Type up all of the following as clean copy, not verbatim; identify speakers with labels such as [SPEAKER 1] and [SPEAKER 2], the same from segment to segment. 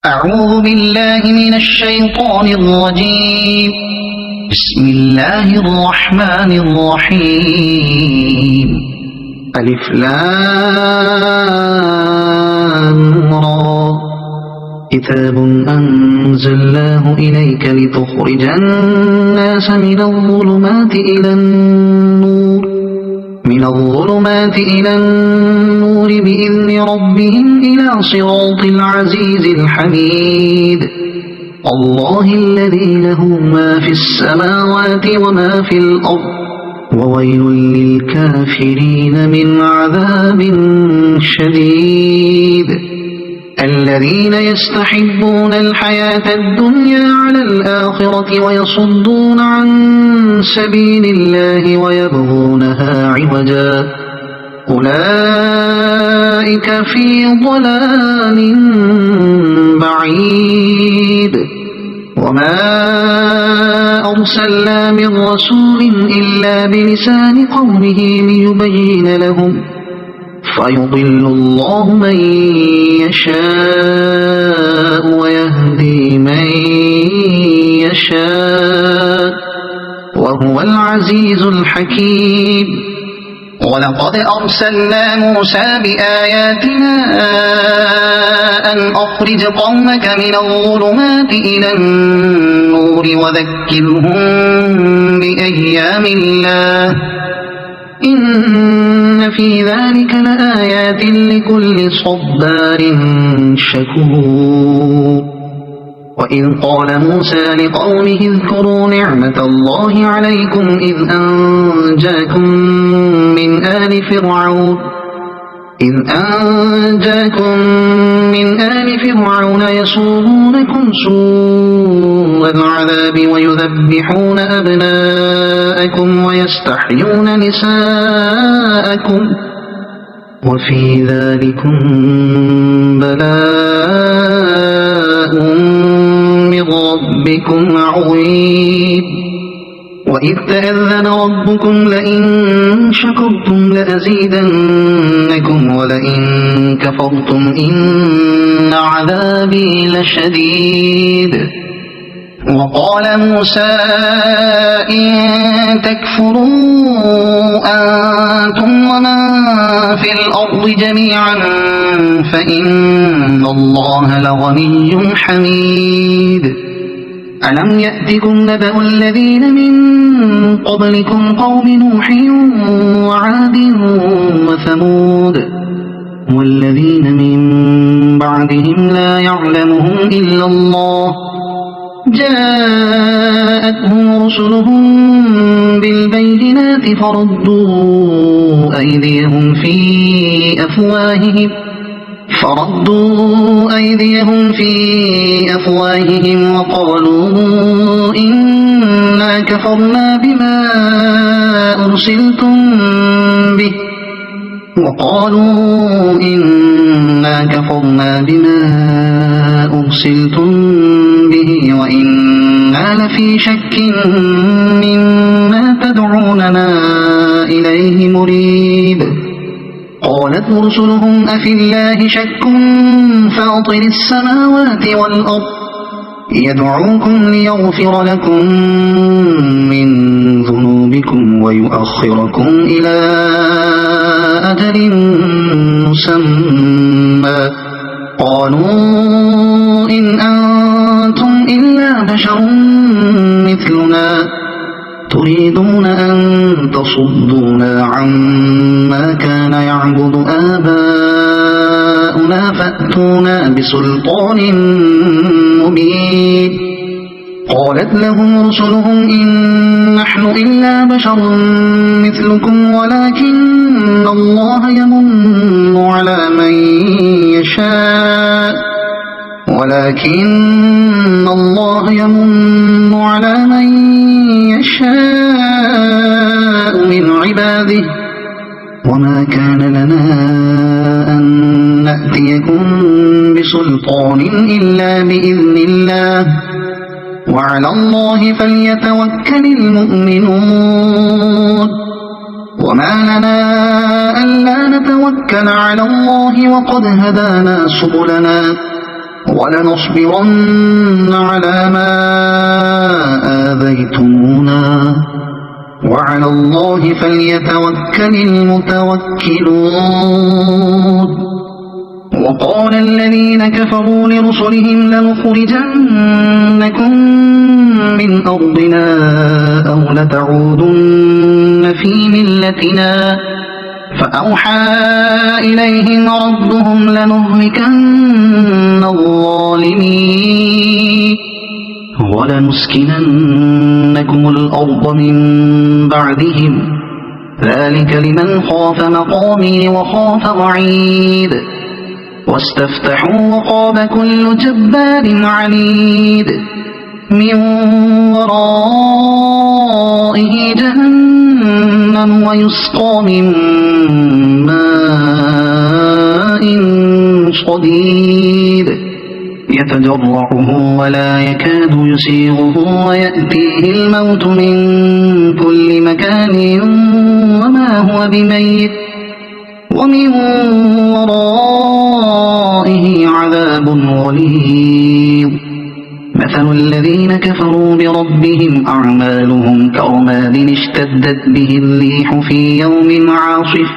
[SPEAKER 1] أعوذ بالله من الشيطان الرجيم. بسم الله الرحمن الرحيم. ألف لام را. كتاب أنزلناه إليك لتخرج الناس من الظلمات إلى النور بإذن ربهم إلى صراط العزيز الحميد. الله الذي له ما في السماوات وما في الأرض وويل للكافرين من عذاب شديد. الذين يستحبون الحياة الدنيا على الآخرة ويصدون عن سبيل الله ويبغونها عوجا أولئك في ضلال بعيد. وما أرسلنا من رسول إلا بلسان قومه ليبين لهم فيضل الله من يشاء ويهدي من يشاء وهو العزيز الحكيم. ولقد أرسلنا موسى بآياتنا أن أخرج قومك من الظلمات إلى النور وذكرهم بأيام الله إن في ذلك لآيات لكل صبار شكور. وإذ قال موسى لقومه اذكروا نعمة الله عليكم إذ أنجاكم من آل فرعون يسومونكم سوء العذاب ويذبحون أبناءكم ويستحيون نساءكم وفي ذلكم بلاء من ربكم عظيم. وإذ تأذن ربكم لئن شكرتم لأزيدنكم ولئن كفرتم إن عذابي لشديد. وقال موسى إن تكفروا أنتم ومن في الأرض جميعا فإن الله لغني حميد. ألم يأتكم نبأ الذين من قبلكم قوم نوح وعاد وثمود والذين من بعدهم لا يعلمهم إلا الله جاءتهم رسلهم بالبينات فردوا أيديهم في أفواههم وقالوا إنا كفرنا بما أرسلتم به وإنا لفي شك مما تدعوننا إليه مريب. قالت رسلهم أفي الله شك فاطر السماوات والأرض يدعوكم ليغفر لكم من ذنوبكم ويؤخركم إلى أجل مسمى قالوا إن أنتم إلا بشر مثلنا تريدون أن تصدونا عما كان يعبد آباؤنا فأتونا بسلطان مبين. قالت لهم رسلهم إن نحن إلا بشر مثلكم ولكن الله يمن على من يشاء من عباده وما كان لنا أن نأتيكم بسلطان إلا بإذن الله وعلى الله فليتوكل المؤمنون. وما لنا ألا نتوكل على الله وقد هدانا سبلنا ولنصبرن على ما آذيتمونا وعلى الله فليتوكل المتوكلون. وقال الذين كفروا لرسلهم لنخرجنكم من أرضنا أو لتعودن في ملتنا فأوحى إليهم ربهم لنهلكن الظالمين ولنسكننكم الأرض من بعدهم ذلك لمن خاف مقامي وخاف وعيد. واستفتحوا وخاب كل جبار عنيد من ورائه جهنم ويسقى من ماء صديد يتجرعه ولا يكاد يسيغه ويأتيه الموت من كل مكان وما هو بميت ومن ورائه عذاب غليظ. مثل الذين كفروا بربهم أعمالهم كرماد اشتدت به الريح في يوم عاصف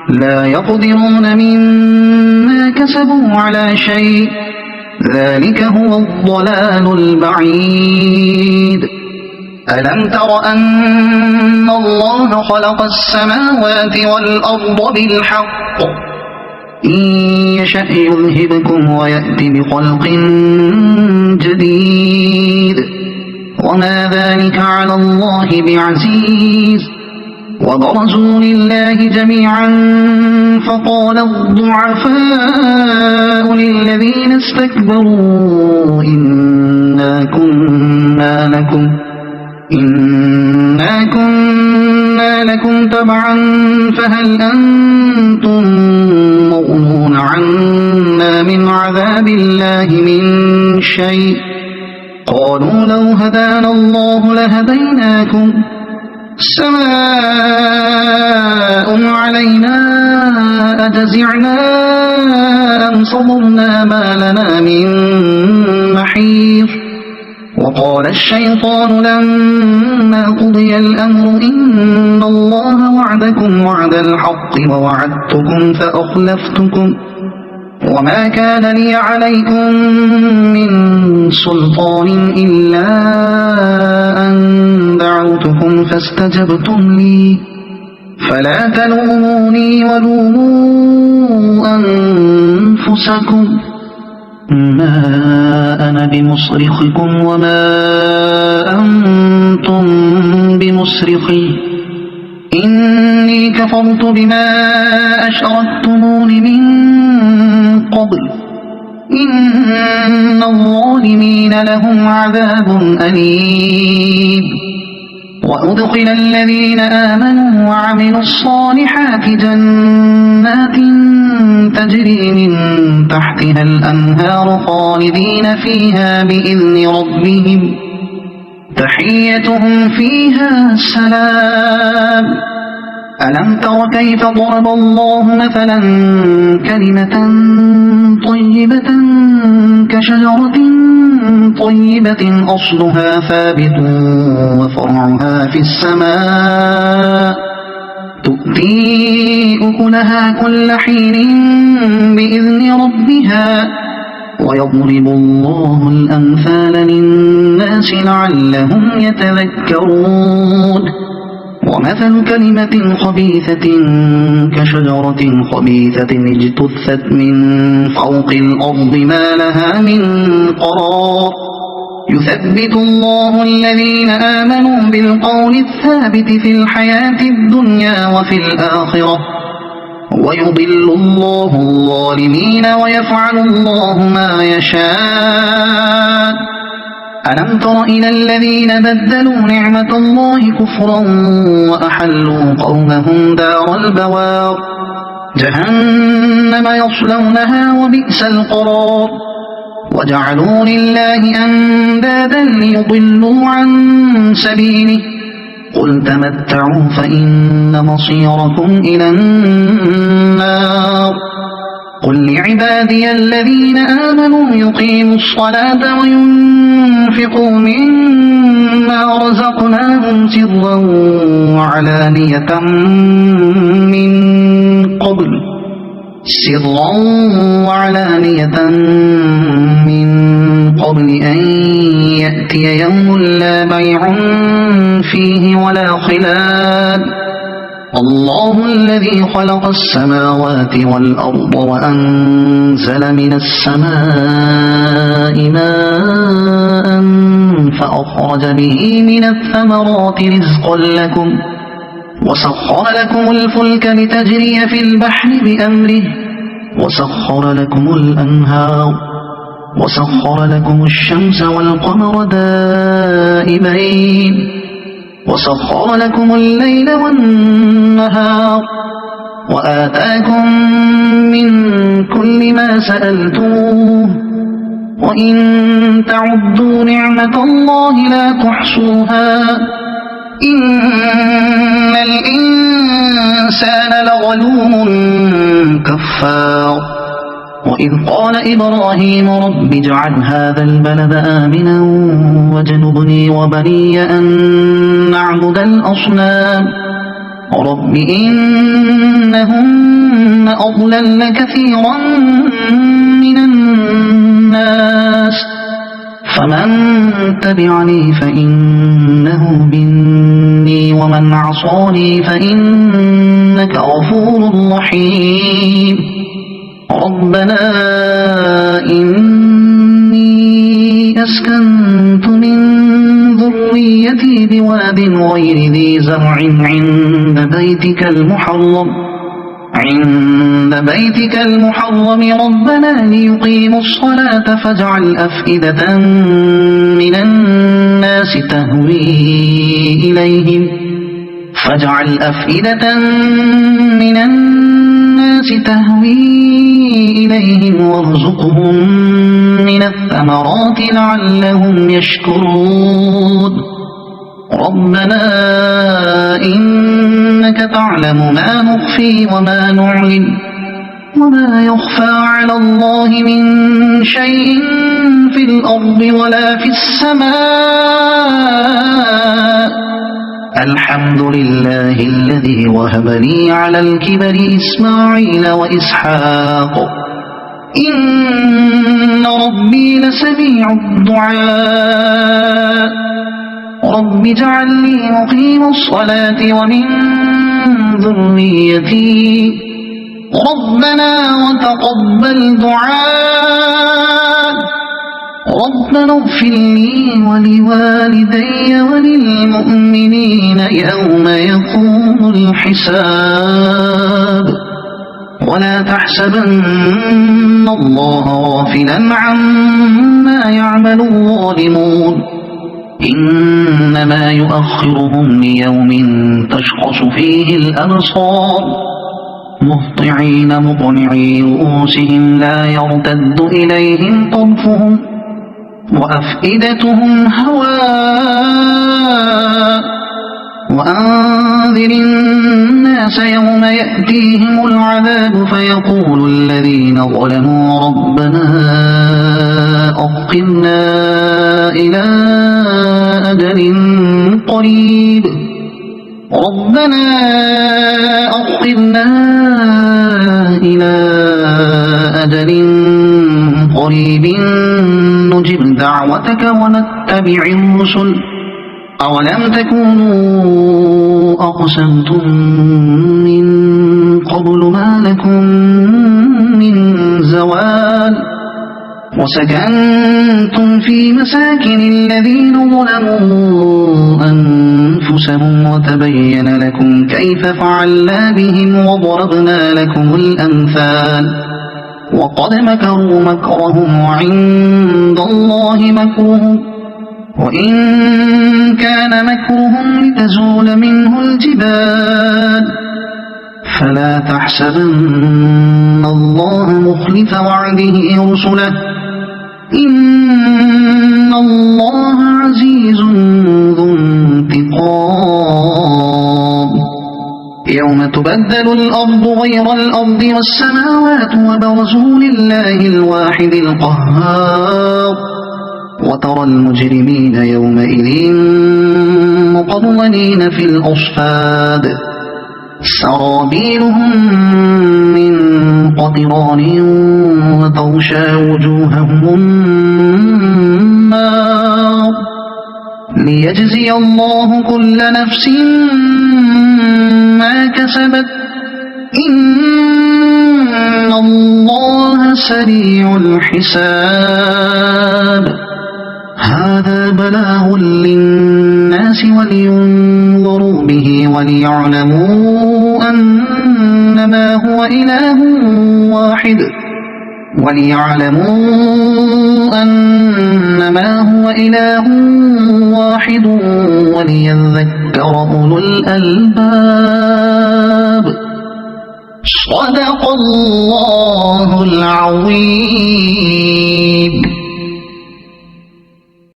[SPEAKER 1] لا يقدرون مما كسبوا على شيء ذلك هو الضلال البعيد. ألم تر أن الله خلق السماوات والأرض بالحق إن يشأ يذهبكم ويأتي بخلق جديد وما ذلك على الله بعزيز. وبرزوا لله جميعا فقال الضعفاء للذين استكبروا إنا كنا لكم تبعا فهل أنتم مغنون عنا من عذاب الله من شيء قالوا لو هدانا الله لهديناكم سواء علينا أجزعنا أم صبرنا ما لنا من محيص. وقال الشيطان لما قضي الأمر إن الله وعدكم وعد الحق ووعدتكم فأخلفتكم وما كان لي عليكم من سلطان إلا أن دعوتكم فاستجبتم لي فلا تلوموني ولوموا أنفسكم ما أنا بمصرخكم وما أنتم بمصرخي إني كفرت بما أشركتمون من قبل إن الظالمين لهم عذاب أليم. وأدخل الذين آمنوا وعملوا الصالحات جنات تجري من تحتها الأنهار خالدين فيها بإذن ربهم تحيتهم فيها سلام. ألم تر كيف ضرب الله مثلا كلمة طيبة كشجرة طيبة أصلها ثابت وفرعها في السماء تؤتي أكلها كل حين بإذن ربها ويضرب الله الأمثال للناس لعلهم يتذكرون. ومثل كلمة خبيثة كشجرة خبيثة اجتثت من فوق الأرض ما لها من قرار يثبت الله الذين آمنوا بالقول الثابت في الحياة الدنيا وفي الآخرة ويضل الله الظالمين ويفعل الله ما يشاء. ألم تر إلى الذين بدلوا نعمة الله كفرا وأحلوا قومهم دار البوار جهنم يصلونها وبئس القرار وجعلوا لله أندادا ليضلوا عن سبيله قل تمتعوا فإن مصيركم إلى النار قل لعبادي الذين آمنوا يقيموا الصلاة وينفقوا مما رزقناهم سرا وعلانية من قبل أن يأتي يوم لا بيع فيه ولا خلال الله الذي خلق السماوات والأرض وأنزل من السماء ماء فأخرج به من الثمرات رزقا لكم وسخر لكم الفلك لتجري في البحر بأمره وسخر لكم الأنهار وسخر لكم الشمس والقمر دائبين وسخر لكم الليل والنهار وآتاكم من كل ما سألتموه وإن تعدوا نعمة الله لا تحصوها إن الإنسان لظلوم كفار وإذ قال إبراهيم رب اجعل هذا البلد آمنا واجنبني وبني أن نعبد الأصنام رب إنهن أضللن كثيرا من الناس فمن تبعني فإنه مني ومن عصاني فإنك غفور رحيم ربنا إني أسكنت من ذريتي بواد غير ذي زرع عند بيتك المحرم ربنا ليقيموا الصلاة فاجعل أفئدة من الناس تهوي إليهم وارزقهم من الثمرات لعلهم يشكرون ربنا إنك تعلم ما نخفي وما نعلن وما يخفى على الله من شيء في الأرض ولا في السماء الحمد لله الذي وهب لي على الكبر إسماعيل وإسحاق إن ربي لسميع الدعاء رب اجعلني مقيم الصلاة ومن ذريتي ربنا وتقبل دعاء ربنا اغفر لي ولوالدي وللمؤمنين يوم يقوم الحساب ولا تحسبن الله غافلا عما يعمل الظالمون إنما يؤخرهم ليوم تشخص فيه الأبصار مهطعين مقنعي رؤوسهم لا يرتد إليهم طرفهم وأفئدتهم هواء وأنذر الناس يوم يأتيهم العذاب فيقول الذين ظلموا ربنا أخرنا إلى أجل قريب ربنا أخرنا إلى أجل قريب نجب دعوتك ونتبع الرسل أولم تكونوا أقسمتم من قبل ما لكم من زوال وسكنتم في مساكن الذين ظلموا أنفسهم وتبين لكم كيف فعلنا بهم وضربنا لكم الأمثال وقد مكروا مكرهم وعند الله مكرهم وإن كان مكرهم لتزول منه الجبال فلا تحسبن الله مخلف وعده رسله إن الله عزيز ذو انتقام يوم تبدل الأرض غير الأرض والسماوات وبرزوا لله الواحد القهار وترى المجرمين يومئذ مقرنين في الأصفاد سرابيلهم من قطران وتغشى وجوههم النار ليجزي الله كل نفس ما كسبت إن الله سريع الحساب هذا بلاغ للناس ولينظروا به وليعلموا أنما هو إله واحد وليذكر أولو الألباب صدق الله العظيم.